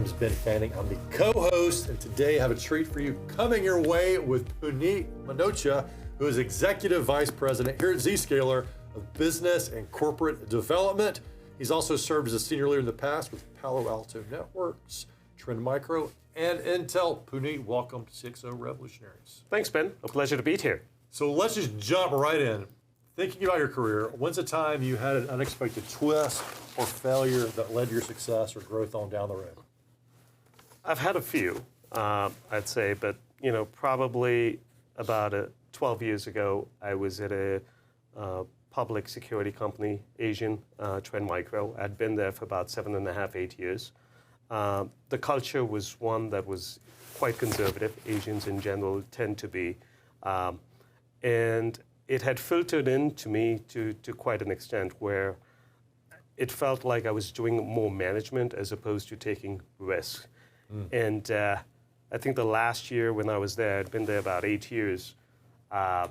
is Ben Fanning. I'm the co-host, and today I have a treat for you coming your way with Punit Minocha, who is Executive Vice President here at Zscaler of Business and Corporate Development. He's also served as a senior leader in the past with Palo Alto Networks, Trend Micro, and Intel. Punit, welcome to CXO Revolutionaries. Thanks, Ben. A pleasure to be here. So let's just jump right in. Thinking about your career, when's the time you had an unexpected twist or failure that led to your success or growth on down the road? I've had a few, I'd say, but probably about 12 years ago, I was at a public security company, Asian, Trend Micro. I'd been there for about 7.5, 8 years. The culture was one that was quite conservative. Asians in general tend to be. And it had filtered into me to quite an extent where it felt like I was doing more management as opposed to taking risks. And I think the last year when I was there, I'd been there about 8 years, I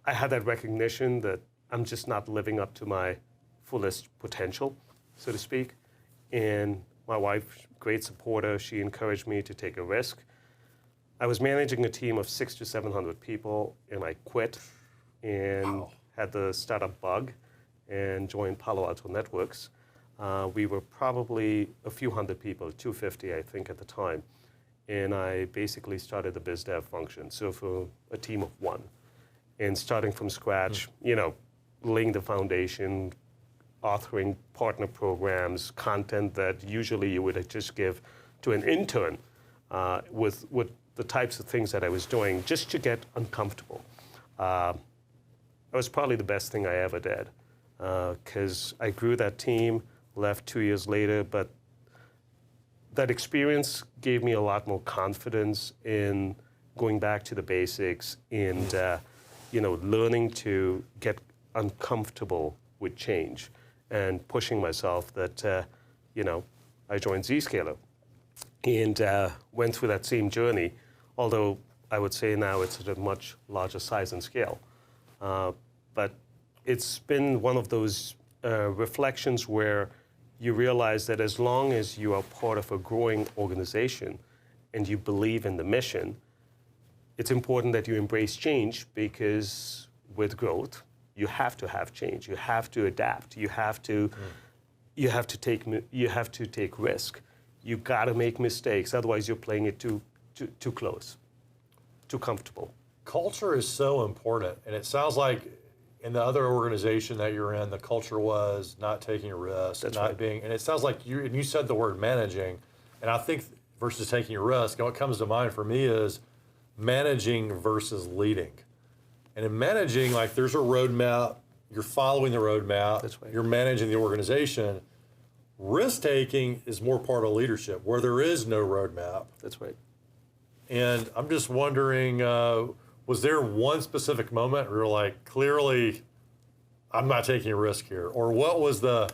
had that recognition that I'm just not living up to my fullest potential, so to speak. And my wife, great supporter, she encouraged me to take a risk. I was managing a team of 600 to 700 people, and I quit and had the startup bug and joined Palo Alto Networks. We were probably a few hundred people, 250 I think at the time. And I basically started the biz dev function, so for a team of one. And starting from scratch, laying the foundation, authoring partner programs, content that usually you would just give to an intern with the types of things that I was doing just to get uncomfortable. It was probably the best thing I ever did because I grew that team, left 2 years later, but that experience gave me a lot more confidence in going back to the basics and learning to get uncomfortable with change and pushing myself that, I joined Zscaler and went through that same journey, although I would say now it's at a much larger size and scale. But it's been one of those reflections where you realize that as long as you are part of a growing organization and you believe in the mission, it's important that you embrace change because with growth, you have to have change. You have to adapt. You have to take risk. You got to make mistakes. Otherwise, you're playing it too close, too comfortable. Culture is so important, and it sounds like in the other organization that you're in, the culture was not taking a risk, and it sounds like you said the word managing, and I think versus taking a risk, and what comes to mind for me is managing versus leading. And in managing, like there's a roadmap, you're following the roadmap, you're managing the organization. Risk-taking is more part of leadership, where there is no roadmap. That's right. And I'm just wondering, was there one specific moment where you're like, clearly, I'm not taking a risk here? Or was there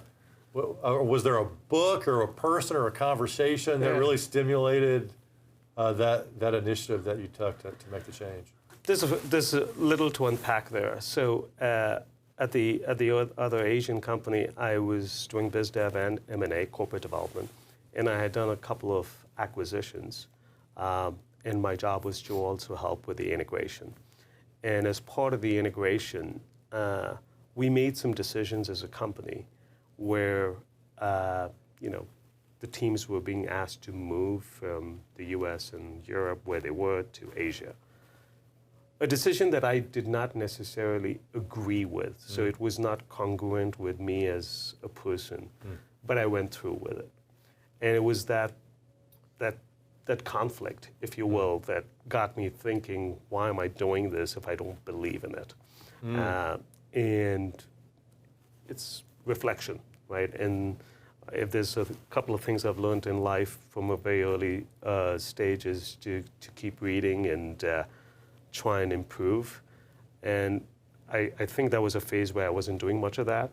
a book or a person or a conversation that really stimulated that initiative that you took to make the change? There's a little to unpack there. So at the other Asian company, I was doing biz dev and M&A, corporate development, and I had done a couple of acquisitions. And my job was to also help with the integration. And as part of the integration, we made some decisions as a company where, the teams were being asked to move from the US and Europe, where they were, to Asia. A decision that I did not necessarily agree with, so it was not congruent with me as a person, but I went through with it. And it was that conflict, if you will, that got me thinking, why am I doing this if I don't believe in it? And it's reflection, right? And if there's a couple of things I've learned in life from a very early stage is to keep reading and try and improve. And I think that was a phase where I wasn't doing much of that.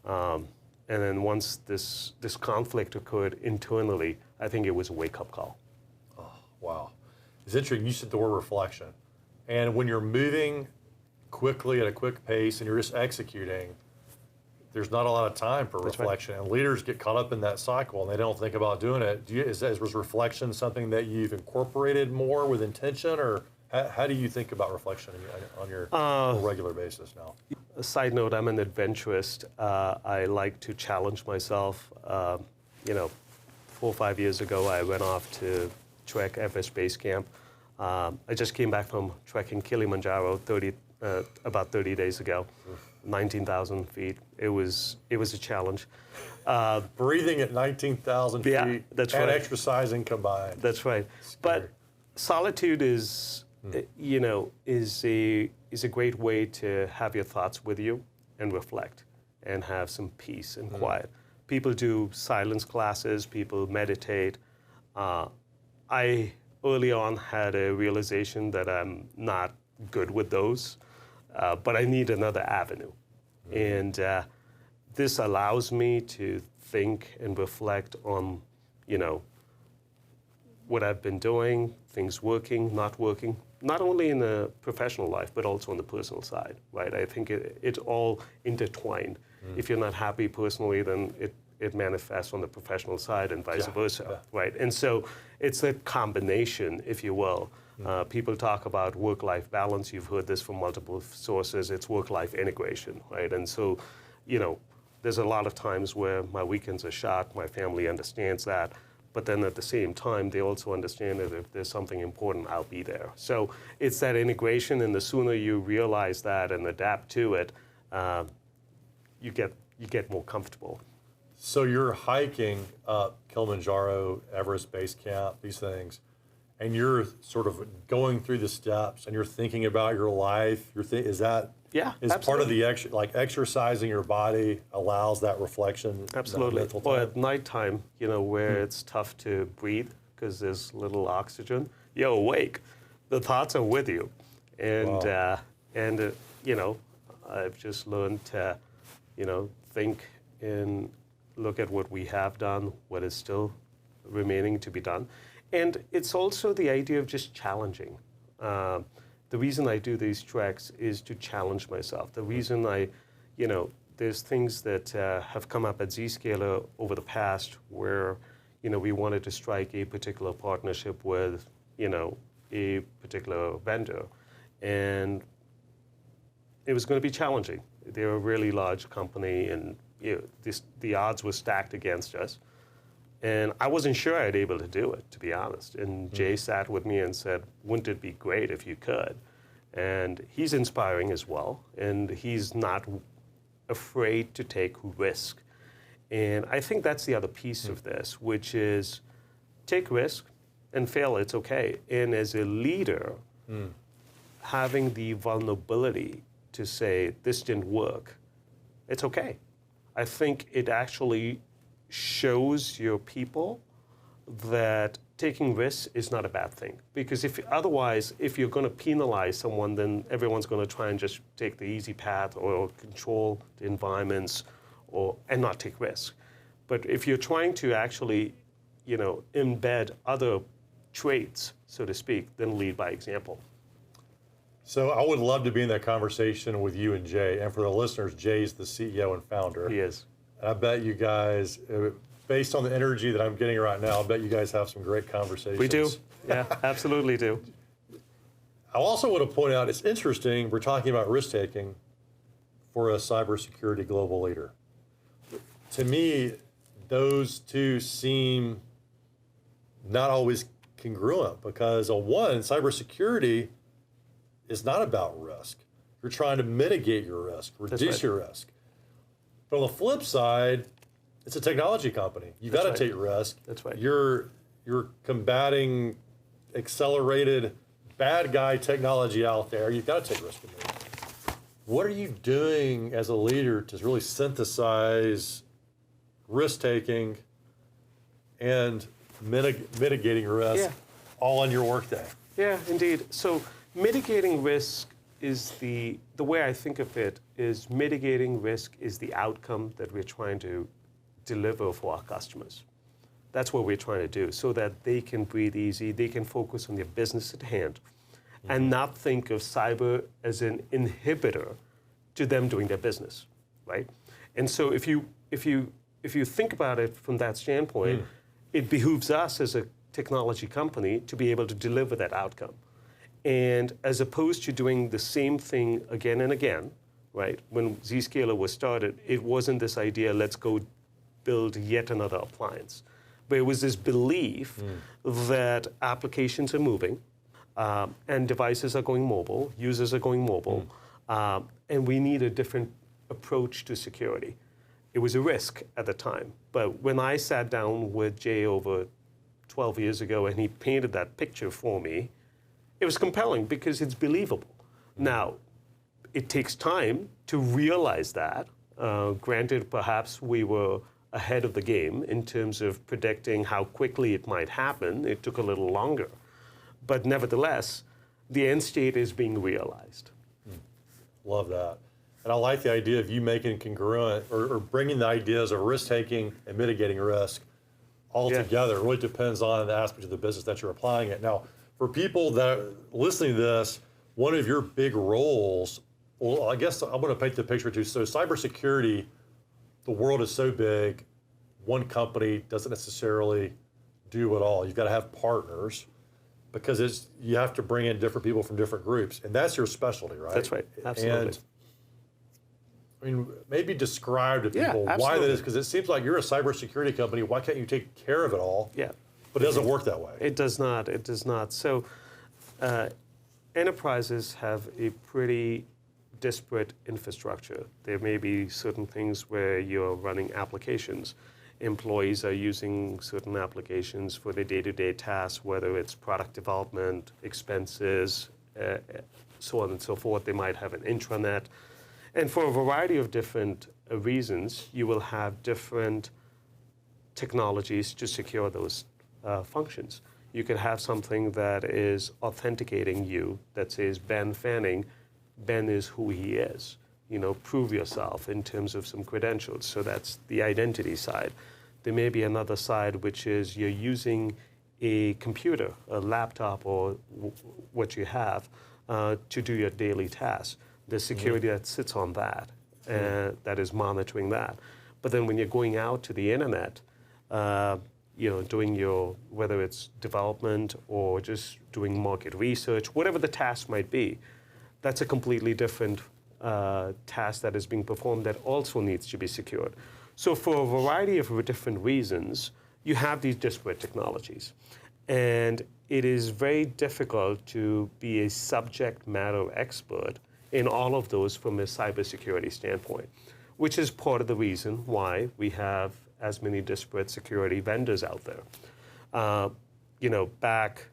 And then once this conflict occurred internally, I think it was a wake-up call. Wow. It's interesting, you said the word reflection. And when you're moving quickly at a quick pace and you're just executing, there's not a lot of time for That's reflection, and leaders get caught up in that cycle and they don't think about doing it. Was reflection something that you've incorporated more with intention, or how do you think about reflection on your regular basis now? A side note, I'm an adventurist. I like to challenge myself. 4 or 5 years ago, I went off to trek Everest Base Camp. I just came back from trekking Kilimanjaro about 30 days ago, 19,000 feet. It was a challenge. Breathing at 19,000 feet that's and right. exercising combined. That's right. But solitude is, is a great way to have your thoughts with you and reflect and have some peace and quiet. People do silence classes, people meditate. I early on had a realization that I'm not good with those, but I need another avenue. And this allows me to think and reflect on, what I've been doing, things working, not working, not only in the professional life, but also on the personal side, right? I think it's all intertwined. If you're not happy personally, then it manifests on the professional side and vice versa, right? And so it's a combination, if you will. People talk about work-life balance. You've heard this from multiple sources. It's work-life integration, right? And so, there's a lot of times where my weekends are shot. My family understands that. But then at the same time, they also understand that if there's something important, I'll be there. So it's that integration, and the sooner you realize that and adapt to it, you get more comfortable. So you're hiking up Kilimanjaro, Everest Base Camp, these things, and you're sort of going through the steps, and you're thinking about your life. Is that part of the exercising your body allows that reflection? Absolutely. Or at nighttime, where it's tough to breathe because there's little oxygen, you're awake. The thoughts are with you, and I've just learned to, think and look at what we have done, what is still remaining to be done. And it's also the idea of just challenging. The reason I do these treks is to challenge myself. The reason there's things that have come up at Zscaler over the past where, we wanted to strike a particular partnership with, a particular vendor. And it was going to be challenging. They're a really large company, and the odds were stacked against us. And I wasn't sure I'd be able to do it, to be honest. And Jay sat with me and said, wouldn't it be great if you could? And he's inspiring as well, and he's not afraid to take risk. And I think that's the other piece of this, which is take risk and fail, it's okay. And as a leader, having the vulnerability to say, this didn't work, it's okay. I think it actually shows your people that taking risks is not a bad thing. Because if you're going to penalize someone, then everyone's going to try and just take the easy path or control the environments and not take risks. But if you're trying to actually, embed other traits, so to speak, then lead by example. So I would love to be in that conversation with you and Jay. And for the listeners, Jay's the CEO and founder. He is. I bet you guys, based on the energy that I'm getting right now, I bet you guys have some great conversations. We do. Yeah, absolutely do. I also want to point out, it's interesting, we're talking about risk-taking for a cybersecurity global leader. To me, those two seem not always congruent because, one, cybersecurity is not about risk. You're trying to mitigate your risk, reduce your risk. But on the flip side, it's a technology company. You got to take risk. That's right. You're combating accelerated bad guy technology out there. You've got to take risk. What are you doing as a leader to really synthesize risk taking and mitigating risk all on your workday? Yeah, indeed. So mitigating risk is the way I think of it is mitigating risk is the outcome that we're trying to deliver for our customers. That's what we're trying to do so that they can breathe easy, they can focus on their business at hand and not think of cyber as an inhibitor to them doing their business, right? And so if you think about it from that standpoint, it behooves us as a technology company to be able to deliver that outcome. And as opposed to doing the same thing again and again, right? When Zscaler was started, it wasn't this idea, let's go build yet another appliance. But it was this belief that applications are moving, and devices are going mobile, users are going mobile, and we need a different approach to security. It was a risk at the time. But when I sat down with Jay over 12 years ago and he painted that picture for me, it was compelling because it's believable. Now, it takes time to realize that. Granted, perhaps we were ahead of the game in terms of predicting how quickly it might happen. It took a little longer. But nevertheless, the end state is being realized. Love that. And I like the idea of you making congruent or bringing the ideas of risk-taking and mitigating risk all together. It really depends on the aspect of the business that you're applying it. Now, for people that are listening to this, one of your big roles, well, I guess I'm going to paint the picture too. So cybersecurity, the world is so big, one company doesn't necessarily do it all. You've got to have partners because you have to bring in different people from different groups, and that's your specialty, right? That's right, absolutely. And I mean, maybe describe to people absolutely. why that is, because it seems like you're a cybersecurity company. Why can't you take care of it all? Yeah. But it doesn't work that way. It does not. It does not. So enterprises have a pretty disparate infrastructure. There may be certain things where you're running applications. Employees are using certain applications for their day-to-day tasks, whether it's product development, expenses, so on and so forth. They might have an intranet. And for a variety of different reasons, you will have different technologies to secure those functions. You could have something that is authenticating you, that says Ben Fanning, Ben is who he is. You know, prove yourself in terms of some credentials. So that's the identity side. There may be another side, which is you're using a computer, a laptop, or what you have to do your daily tasks. There's security that sits on that, that is monitoring that. But then when you're going out to the internet, you know, doing your, whether it's development or just doing market research, whatever the task might be, that's a completely different task that is being performed that also needs to be secured. So for a variety of different reasons, you have these disparate technologies. And it is very difficult to be a subject matter expert in all of those from a cybersecurity standpoint, which is part of the reason why we have as many disparate security vendors out there. You know, back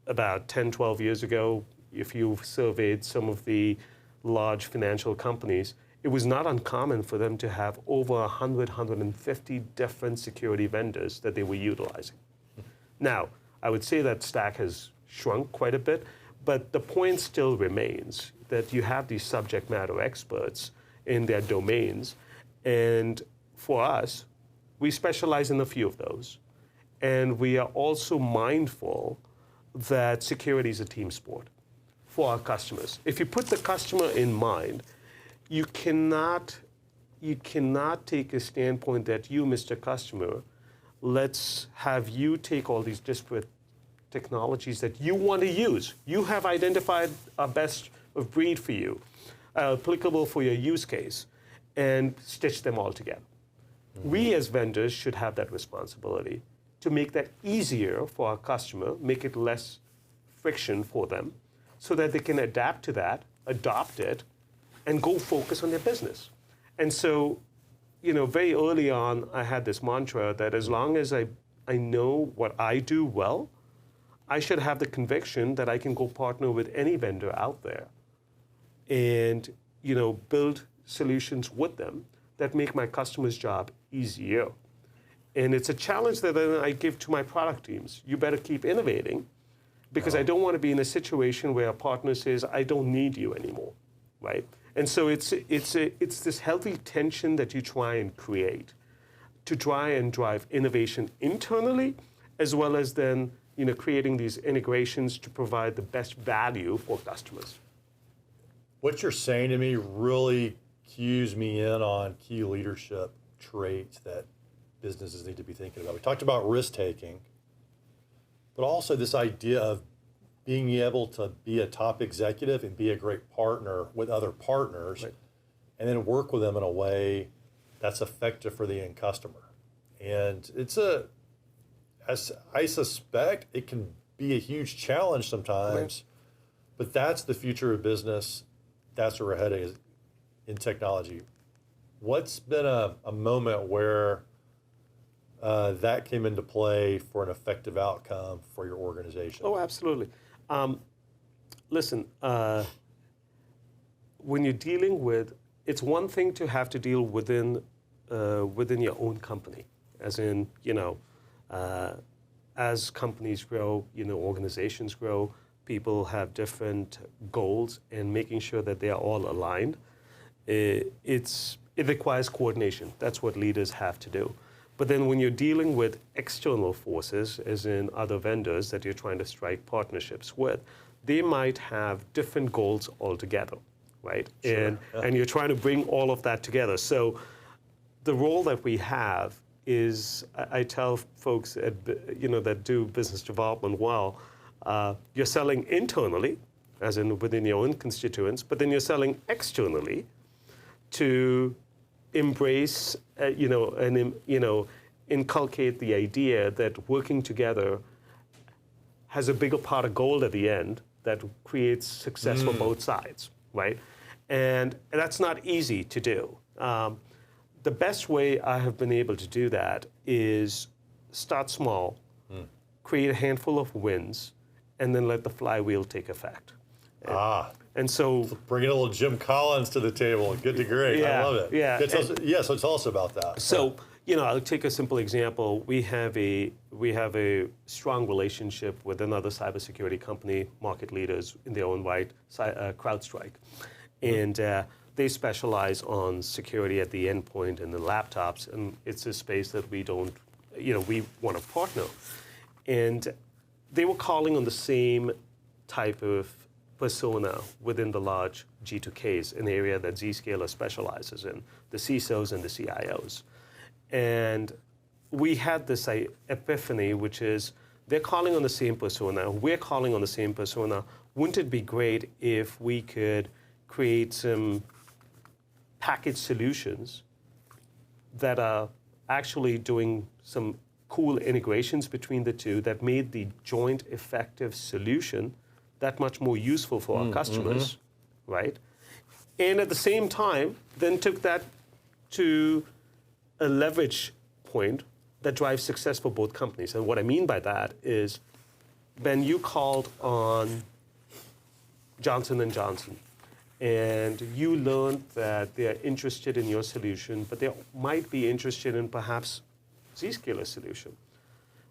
about 10, 12 years ago, if you surveyed some of the large financial companies, it was not uncommon for them to have over 100, 150 different security vendors that they were utilizing. Now, I would say that stack has shrunk quite a bit, but the point still remains that you have these subject matter experts in their domains, and for us, we specialize in a few of those. And we are also mindful that security is a team sport for our customers. If you put the customer in mind, you cannot take a standpoint that you, Mr. Customer, let's have you take all these disparate technologies that you want to use. You have identified a best of breed for you, applicable for your use case, and stitch them all together. We as vendors should have that responsibility to make that easier for our customer, make it less friction for them, so that they can adapt to that, adopt it, and go focus on their business. And so, you know, very early on, I had this mantra that as long as I know what I do well, I should have the conviction that I can go partner with any vendor out there and, you know, build solutions with them that make my customer's job easier. And it's a challenge that then I give to my product teams. You better keep innovating, because I don't want to be in a situation where a partner says, I don't need you anymore, right? And so it's this healthy tension that you try and create to try and drive innovation internally, as well as then, you know, creating these integrations to provide the best value for customers. What you're saying to me really cues me in on key leadership traits that businesses need to be thinking about. We talked about risk taking, but also this idea of being able to be a top executive and be a great partner with other partners, right, and then work with them in a way that's effective for the end customer. And as I suspect, it can be a huge challenge sometimes, right, but that's the future of business. That's where we're heading in technology. What's been a moment where that came into play for an effective outcome for your organization? Oh, absolutely. Listen, when you're dealing with, it's one thing to have to deal within your own company, as in, as companies grow, organizations grow, people have different goals, and making sure that they are all aligned. It requires coordination. That's what leaders have to do. But then when you're dealing with external forces, as in other vendors that you're trying to strike partnerships with, they might have different goals altogether, right? Sure. And you're trying to bring all of that together. So the role that we have is, I tell folks that do business development well, you're selling internally, as in within your own constituents, but then you're selling externally to embrace, inculcate the idea that working together has a bigger pot of gold at the end that creates success for both sides, right? And that's not easy to do. The best way I have been able to do that is start small, create a handful of wins, and then let the flywheel take effect. And so bringing a little Jim Collins to the table, good to great. Yeah, I love it. Yeah. So tell us about that. So, I'll take a simple example. We have a strong relationship with another cybersecurity company, market leaders in their own right, CrowdStrike. And they specialize on security at the endpoint and the laptops, and it's a space that we don't, we want to partner. And they were calling on the same type of persona within the large G2Ks, an area that Zscaler specializes in, the CISOs and the CIOs. And we had this epiphany, which is they're calling on the same persona, we're calling on the same persona. Wouldn't it be great if we could create some packaged solutions that are actually doing some cool integrations between the two that made the joint effective solution that much more useful for our customers, right? And at the same time, then took that to a leverage point that drives success for both companies. And what I mean by that is, Ben, you called on Johnson & Johnson, and you learned that they're interested in your solution, but they might be interested in perhaps Zscaler's solution.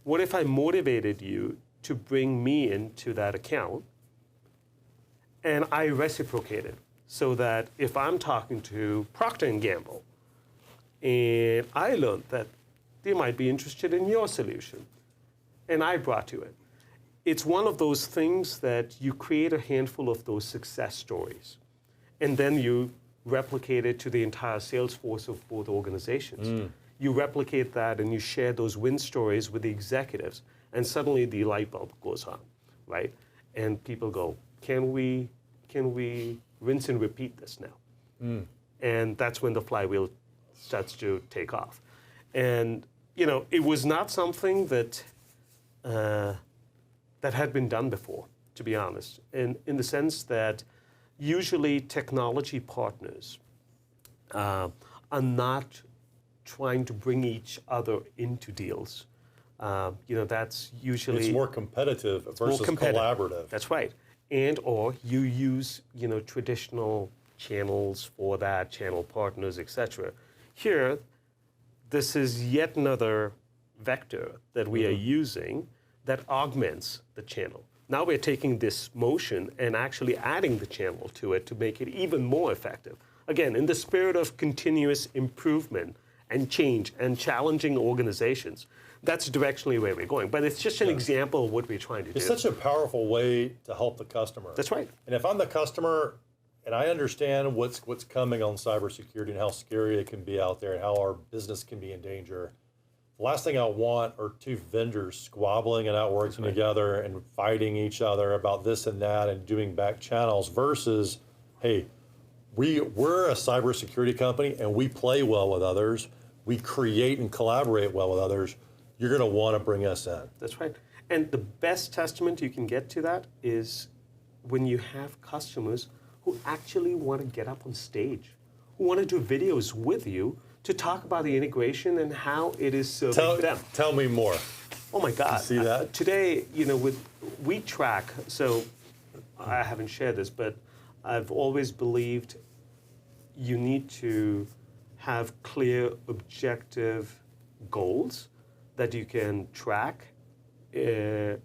What if I motivated you to bring me into that account, and I reciprocated, so that if I'm talking to Procter & Gamble, and I learned that they might be interested in your solution, and I brought you it. It's one of those things that you create a handful of those success stories, and then you replicate it to the entire sales force of both organizations. You replicate that and you share those win stories with the executives, and suddenly the light bulb goes on, right? And people go, can we rinse and repeat this now? And that's when the flywheel starts to take off. And it was not something that that had been done before, to be honest, in the sense that usually technology partners are not trying to bring each other into deals. That's usually... It's more competitive versus collaborative. That's right. And or you use, traditional channels for that, channel partners, etc. Here, this is yet another vector that we are using that augments the channel. Now we're taking this motion and actually adding the channel to it to make it even more effective. Again, in the spirit of continuous improvement and change and challenging organizations, that's directionally where we're going. But it's just an example of what we're trying to do. It's such a powerful way to help the customer. That's right. And if I'm the customer and I understand what's coming on cybersecurity and how scary it can be out there and how our business can be in danger. The last thing I want are two vendors squabbling and not working together and fighting each other about this and that and doing back channels versus, hey, we're a cybersecurity company and we play well with others. We create and collaborate well with others. You're going to want to bring us in. That's right. And the best testament you can get to that is when you have customers who actually want to get up on stage, who want to do videos with you to talk about the integration and how it is serving them. Tell me more. Oh my God. You see that? Today, we track, so I haven't shared this, but I've always believed you need to have clear, objective goals that you can track to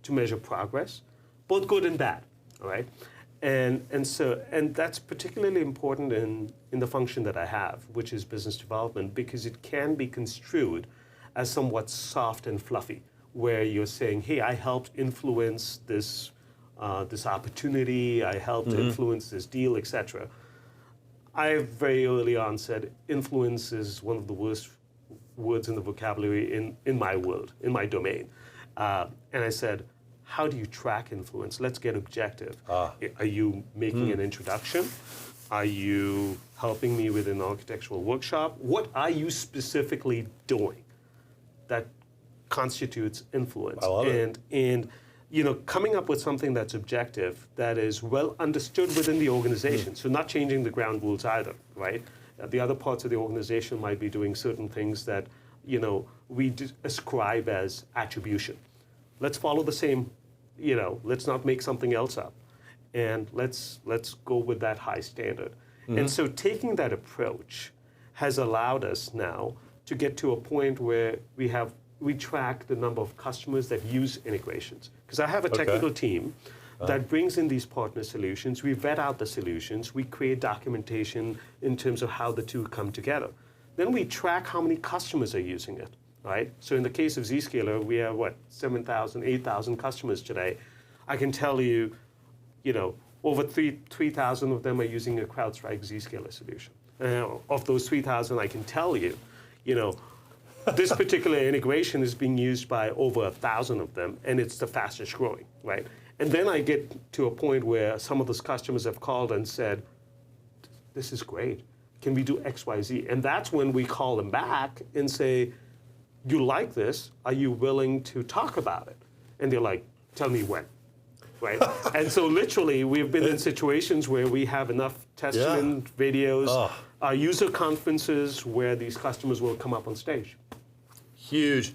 measure progress, both good and bad, all right? And that's particularly important in the function that I have, which is business development, because it can be construed as somewhat soft and fluffy, where you're saying, hey, I helped influence this opportunity, I helped influence this deal, etc. I very early on said influence is one of the worst words in the vocabulary in my world, in my domain. And I said, how do you track influence? Let's get objective. Are you making an introduction? Are you helping me with an architectural workshop? What are you specifically doing that constitutes influence? I love it. And coming up with something that's objective, that is well understood within the organization. So not changing the ground rules either, right? The other parts of the organization might be doing certain things that we ascribe as attribution. Let's follow the same, let's not make something else up. And let's go with that high standard. And so taking that approach has allowed us now to get to a point where we track the number of customers that use integrations. Because I have a technical team that brings in these partner solutions. We vet out the solutions. We create documentation in terms of how the two come together. Then we track how many customers are using it, right? So in the case of Zscaler, we have, 7,000, 8,000 customers today. I can tell you, over 3,000 of them are using a CrowdStrike Zscaler solution. Of those 3,000, I can tell you, this particular integration is being used by over 1,000 of them, and it's the fastest growing, right? And then I get to a point where some of those customers have called and said, this is great. Can we do X, Y, Z? And that's when we call them back and say, you like this? Are you willing to talk about it? And they're like, tell me when, right? And so literally, we've been in situations where we have enough testament videos, user conferences where these customers will come up on stage. Huge.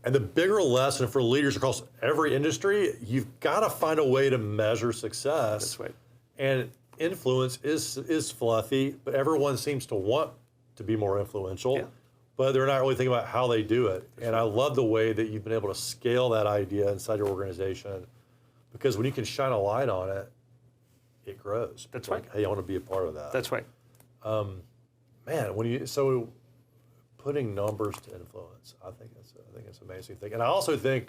And the bigger lesson for leaders across every industry, you've got to find a way to measure success. That's right. And influence is fluffy, but everyone seems to want to be more influential, but they're not really thinking about how they do it. That's I love the way that you've been able to scale that idea inside your organization, because when you can shine a light on it, it grows. That's right. Hey, I want to be a part of that. That's right. Man, so putting numbers to influence, I think it's an amazing thing. And I also think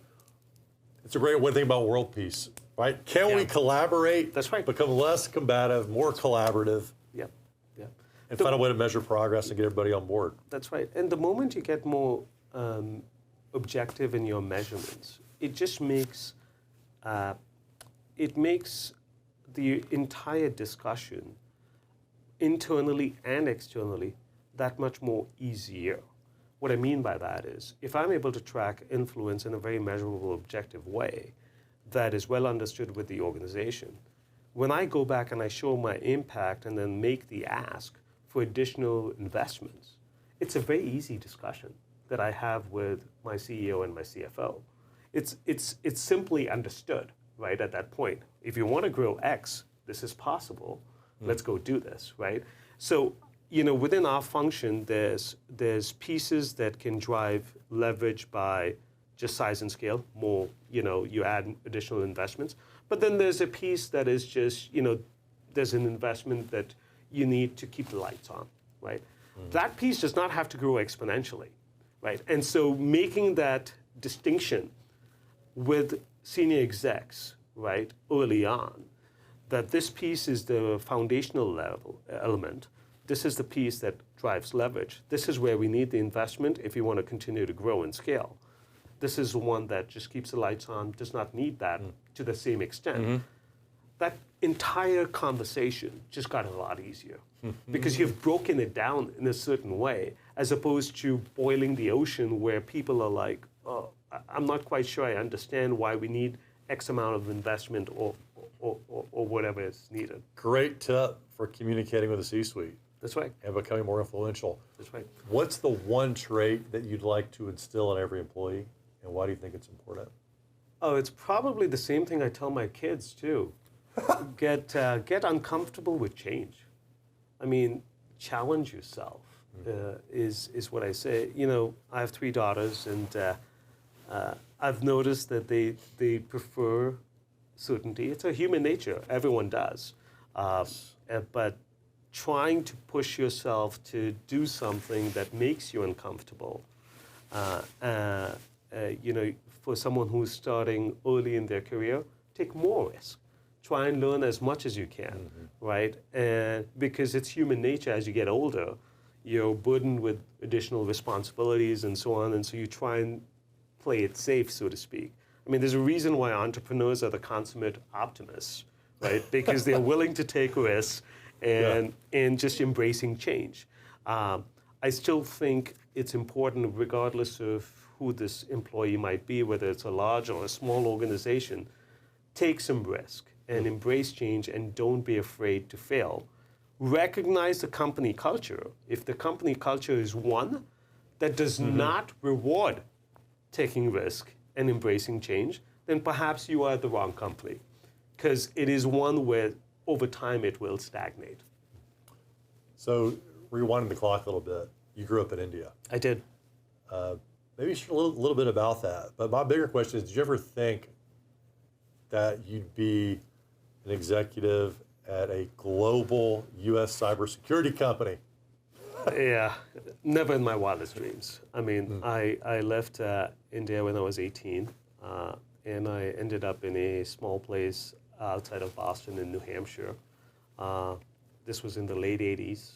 it's a great way to think about world peace, right? Can we collaborate? That's right. Become less combative, more collaborative. Yep. And find a way to measure progress and get everybody on board. That's right. And the moment you get more objective in your measurements, it just makes the entire discussion, internally and externally, that much more easier. What I mean by that is, if I'm able to track influence in a very measurable, objective way that is well understood with the organization, when I go back and I show my impact and then make the ask for additional investments, it's a very easy discussion that I have with my CEO and my CFO. It's simply understood, right, at that point. If you want to grow X, this is possible. Let's go do this, right? So, within our function, there's pieces that can drive leverage by just size and scale, more, you add additional investments. But then there's a piece that is just, there's an investment that you need to keep the lights on, right? That piece does not have to grow exponentially, right? And so making that distinction with senior execs, right, early on, that this piece is the foundational element. This is the piece that drives leverage. This is where we need the investment if you want to continue to grow and scale. This is the one that just keeps the lights on, does not need that to the same extent. That entire conversation just got a lot easier because you've broken it down in a certain way, as opposed to boiling the ocean where people are like, oh, I'm not quite sure I understand why we need X amount of investment or whatever is needed. Great tip for communicating with the C-suite. That's right. And becoming more influential. That's right. What's the one trait that you'd like to instill in every employee, and why do you think it's important? Oh, it's probably the same thing I tell my kids too. Get uncomfortable with change. I mean, challenge yourself is what I say. You know, I have 3 daughters, and I've noticed that they prefer certainty. It's a human nature. Everyone does. But trying to push yourself to do something that makes you uncomfortable, you know, for someone who's starting early in their career, take more risk. Try and learn as much as you can, right? And because it's human nature, as you get older, you're burdened with additional responsibilities and so on, and so you try and play it safe, so to speak. I mean, there's a reason why entrepreneurs are the consummate optimists, right? Because they're willing to take risks and just embracing change. I still think it's important, regardless of who this employee might be, whether it's a large or a small organization, take some risk and embrace change, and don't be afraid to fail. Recognize the company culture. If the company culture is one that does not reward taking risk and embracing change, then perhaps you are at the wrong company, because it is one where over time it will stagnate. So rewinding the clock a little bit, you grew up in India. I did. Maybe share a little bit about that. But my bigger question is, did you ever think that you'd be an executive at a global U.S. cybersecurity company? Yeah, never in my wildest dreams. I mean, I left India when I was 18, and I ended up in a small place outside of Boston in New Hampshire. This was in the late 80s.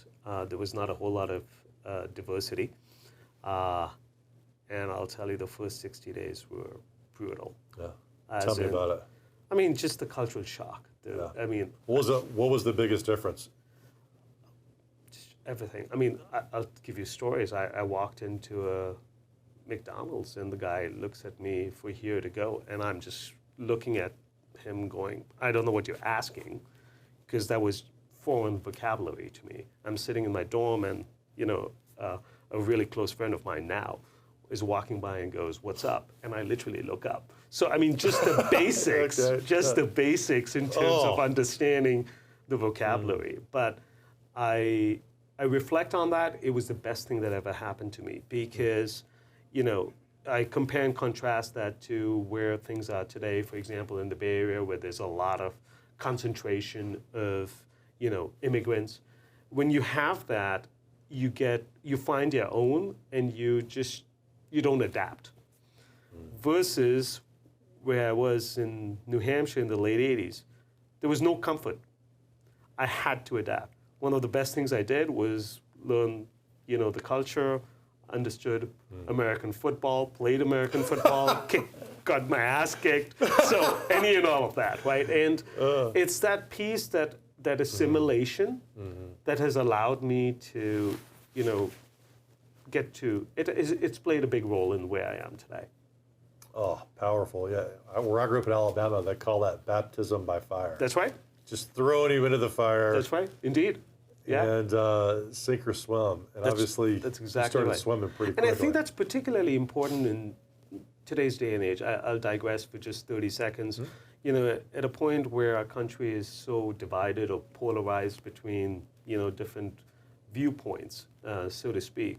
There was not a whole lot of diversity. And I'll tell you, the first 60 days were brutal. Yeah. Tell me about it. I mean, just the cultural shock. I mean, what was the biggest difference? Just everything. I mean, I'll give you stories. I walked into a McDonald's, and the guy looks at me, if we're here to go, and I'm just looking at him going, I don't know what you're asking, because that was foreign vocabulary to me. I'm sitting in my dorm, and you know, a really close friend of mine now is walking by and goes, "What's up?" And I literally look up. So I mean, just the basics, the basics in terms of understanding the vocabulary. But I reflect on that. It was the best thing that ever happened to me, because, you know, I compare and contrast that to where things are today. For example, in the Bay Area, where there's a lot of concentration of, you know, immigrants. When you have that, you find your own, and you don't adapt. Versus where I was in New Hampshire in the late 80s, there was no comfort. I had to adapt. One of the best things I did was learn, you know, the culture, understood American football, played American football, got my ass kicked, so any and all of that, right? And it's that piece, that assimilation that has allowed me to, you know, get to, it's played a big role in where I am today. Oh, powerful, yeah. Where I grew up in Alabama, they call that baptism by fire. That's right. Just throwing you into the fire. That's right, indeed. Yeah. And sink or swim. And obviously, that's exactly you started right. swimming pretty quickly. And I think that's particularly important in today's day and age. I'll digress for just 30 seconds. You know, at a point where our country is so divided or polarized between, you know, different viewpoints, so to speak,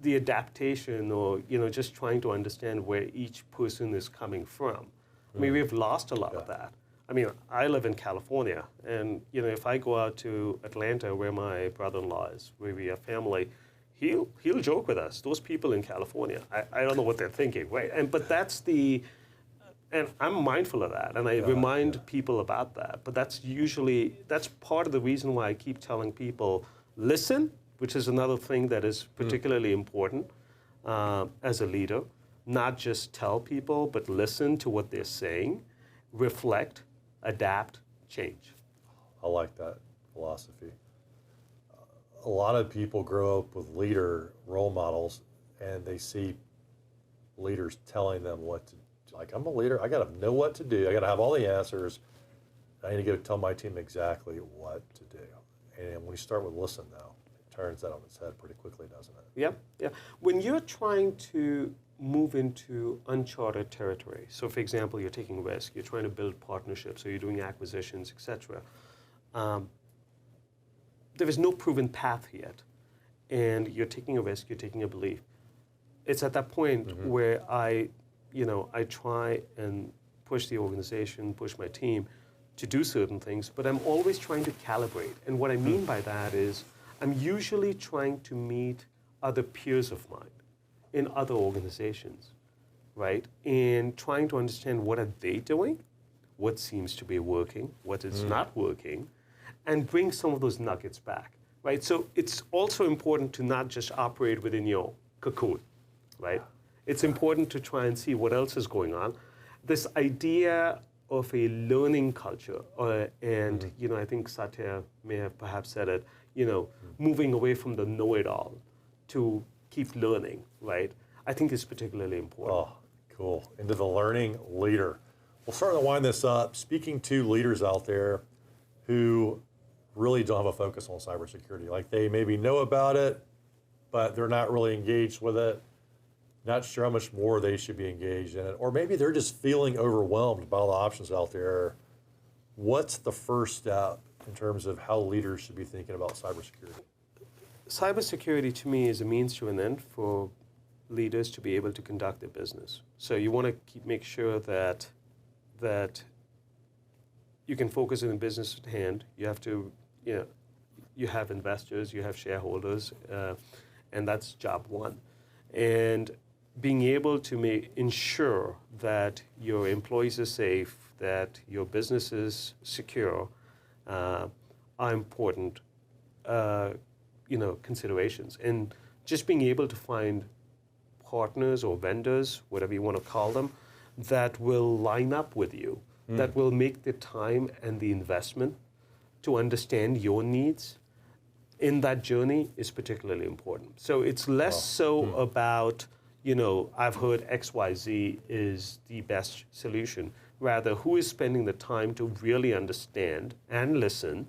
the adaptation, or, you know, just trying to understand where each person is coming from. I mean, we've lost a lot of that. I mean, I live in California, and, you know, if I go out to Atlanta, where my brother-in-law is, where we have family, he'll joke with us. Those people in California, I don't know what they're thinking, right? But that's the And I'm mindful of that, and I remind people about that. But that's part of the reason why I keep telling people, listen, which is another thing that is particularly important as a leader. Not just tell people, but listen to what they're saying, reflect, adapt, change. I like that philosophy. A lot of people grow up with leader role models, and they see leaders telling them what to do. Like, I'm a leader, I got to know what to do. I got to have all the answers. I need to go tell my team exactly what to do. And when you start with listen, though, it turns that on its head pretty quickly, doesn't it? Yeah, yeah. When you're trying to move into uncharted territory, so for example, you're taking risk, you're trying to build partnerships, or you're doing acquisitions, etc. There is no proven path yet, and you're taking a risk, you're taking a belief. It's at that point where I try and push the organization, push my team to do certain things, but I'm always trying to calibrate. And what I mean by that is I'm usually trying to meet other peers of mine in other organizations, right? And trying to understand what are they doing, what seems to be working, what is not working, and bring some of those nuggets back, right? So it's also important to not just operate within your cocoon, right? It's important to try and see what else is going on. This idea of a learning culture, and I think Satya may have perhaps said it, moving away from the know-it-all to keep learning, right? I think is particularly important. Oh, cool. Into the learning leader. We'll start to wind this up. Speaking to leaders out there who really don't have a focus on cybersecurity, like they maybe know about it, but they're not really engaged with it. Not sure how much more they should be engaged in it, or maybe they're just feeling overwhelmed by all the options out there. What's the first step in terms of how leaders should be thinking about cybersecurity? Cybersecurity to me is a means to an end for leaders to be able to conduct their business. So you want to make sure that you can focus on the business at hand. You have to, you have investors, you have shareholders, and that's job one. And being able to ensure that your employees are safe, that your business is secure, are important, considerations. And just being able to find partners or vendors, whatever you want to call them, that will line up with you, that will make the time and the investment to understand your needs in that journey is particularly important. So it's less about, I've heard XYZ is the best solution. Rather, who is spending the time to really understand and listen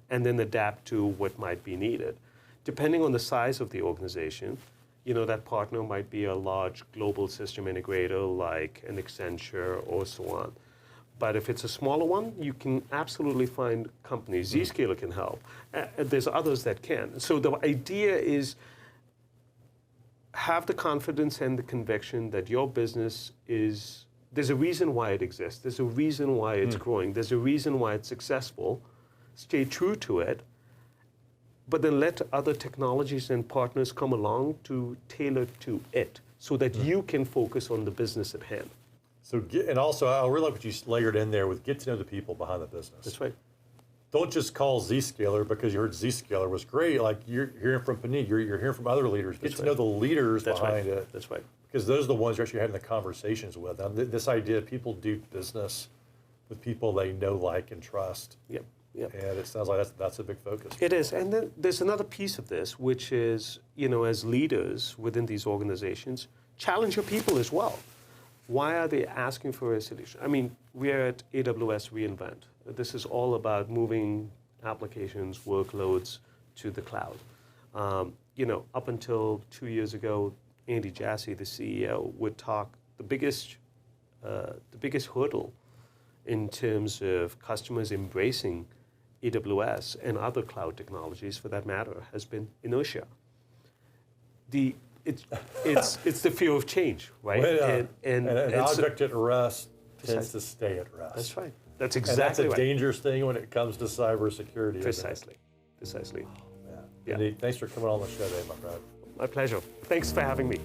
and then adapt to what might be needed. Depending on the size of the organization, that partner might be a large global system integrator like an Accenture or so on. But if it's a smaller one, you can absolutely find companies. Zscaler can help. There's others that can. So the idea is have the confidence and the conviction that your business there's a reason why it exists. There's a reason why it's growing. There's a reason why it's successful. Stay true to it. But then let other technologies and partners come along to tailor to it so that you can focus on the business at hand. So, and also, I really like what you layered in there with get to know the people behind the business. That's right. Don't just call Zscaler because you heard Zscaler was great. Like you're hearing from Punit, you're hearing from other leaders. Get to know the leaders behind it. That's right. Because those are the ones you're actually having the conversations with. And this idea, people do business with people they know, like, and trust. Yep. Yep. And it sounds like that's a big focus. It is. And then there's another piece of this, which is, as leaders within these organizations, challenge your people as well. Why are they asking for a solution? I mean, we're at AWS reInvent. This is all about moving applications, workloads to the cloud. Up until 2 years ago, Andy Jassy, the CEO, would talk the biggest hurdle in terms of customers embracing AWS and other cloud technologies, for that matter, has been inertia. It's the fear of change, right? And an object at rest tends to stay at rest. That's right. That's exactly right. And that's a right. dangerous thing when it comes to cybersecurity. Precisely. Oh, man. Yeah. Thanks for coming on the show today, my friend. My pleasure. Thanks for having me.